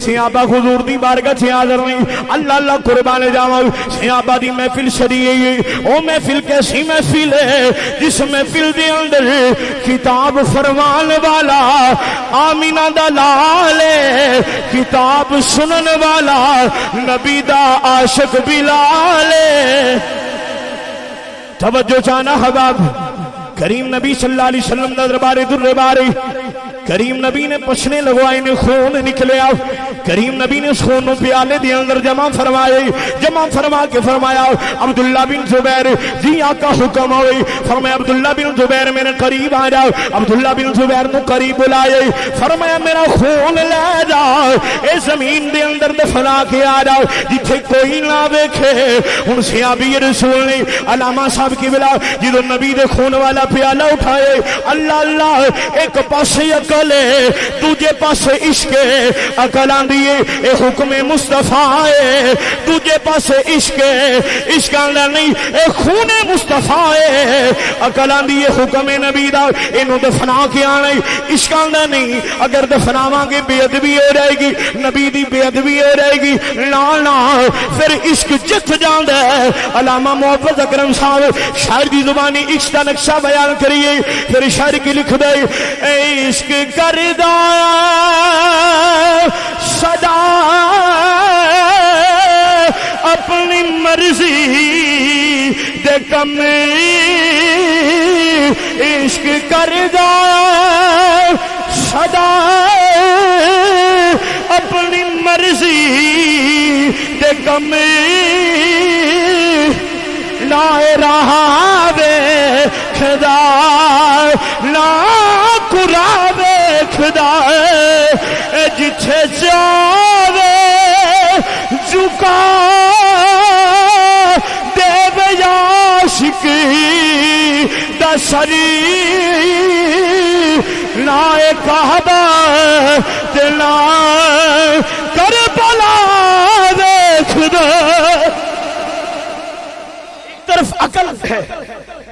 صحابہ حضور دی بارگاہ چ حاضر نہیں اللہ اللہ قربان جاواں صحابہ دی محفل شریعی او محفل کیسی محفل ہے جس محفل دے اندر کتاب فرمان والا آمینہ دا لال ہے کتاب سنن والا نبی دا عاشق بلال ہے توجہ چانا حباب کریم نبی صلی اللہ علیہ وسلم دا دربار در باری کریم نبی نے پچھنے لگوائے نے خون نکلے آؤ کریم نبی نے اس خون پیالے دے اندر جمع فرما کے فرمایا عبداللہ بن زبیر جی آقا حکم ہوئی فرمایا عبداللہ بن زبیر میرے قریب آ جاؤ عبداللہ بن زبیر نے قریب بلائے فرمایا میرا خون لے جاؤ اے زمین دے اندر دفنا کے آ جاؤ جتھے کوئی نہ دیکھے ان صحابی رسول نے علامہ صاحب کی بلا جدو نبی دے خون والا پیالہ اٹھائے اللہ اللہ ایک پاسے عقل ہے دوجے پاسے عشق ہے عقل آندیے اے حکم مصطفیٰ ہے دوجے پاسے عشق ہے عشق آندہ نہیں اے خون مصطفیٰ ہے عقل آندیے حکم نبی دا انہوں دفنا کے آنے عشق آندہ نہیں اگر دفناواں گے بے ادبی ہو جائے گی نبی دی بے ادبی ہو جائے گی نا پھر عشق جت جاندہ ہے علامہ محفظ اکرم صاحب شاعر دی زبانی عشق دا نقشہ بیان کریے پھر شاعر کی لکھ دے اے عشق کردہ صدا اپنی مرضی دے کم عشق کردہ صدا اپنی مرضی دے کم لائے رہا بے خدا لا قرآ بے خدا جتھے جاوے جھکا دے بیاشکی دا سری لائے کعبہ دلا کربلا بے خدا طرف عقل ہے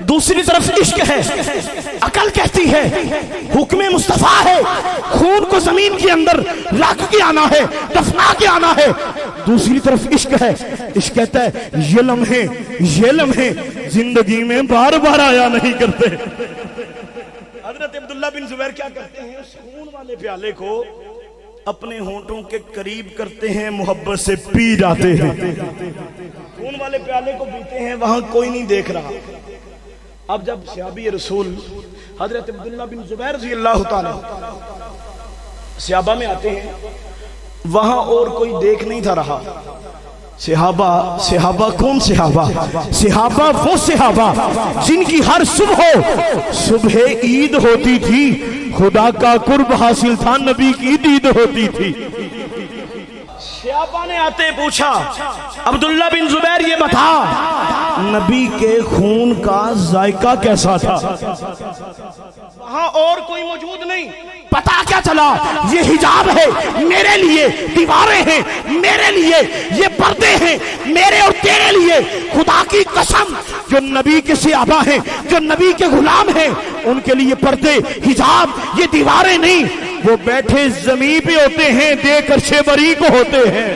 دوسری طرف عشق ہے عقل کہتی ہے حکم مصطفیٰ ہے خون کو زمین کے اندر رکھ کے آنا ہے دفنا کے آنا ہے دوسری طرف عشق ہے عشق کہتا ہے یہ لمحے زندگی میں بار بار آیا نہیں کرتے حضرت عبداللہ بن زبیر کیا کرتے ہیں اس خون والے پیالے کو اپنے ہونٹوں کے قریب کرتے ہیں محبت سے پی جاتے ہیں خون والے پیالے کو پیتے ہیں وہاں کوئی نہیں دیکھ رہا اب جب صحابی رسول حضرت عبداللہ بن زبیر رضی اللہ تعالی صحابہ میں آتے ہیں وہاں اور کوئی دیکھ نہیں تھا رہا صحابہ کون صحابہ وہ صحابہ جن کی ہر صبح عید ہوتی تھی خدا کا قرب حاصل تھا نبی کی دید ہوتی تھی صحابہ نے آتے پوچھا عبداللہ بن زبیر یہ بتا نبی کے خون کا ذائقہ کیسا تھا وہاں اور کوئی موجود نہیں پتا کیا چلا یہ حجاب ہے میرے لیے دیواریں ہیں میرے لیے یہ پردے ہیں میرے اور تیرے لیے خدا کی قسم جو نبی کے صحابہ ہیں جو نبی کے غلام ہیں ان کے لیے پردے حجاب یہ دیواریں نہیں وہ بیٹھے زمین پہ ہوتے ہیں دیکھ عرش بری کو ہوتے ہیں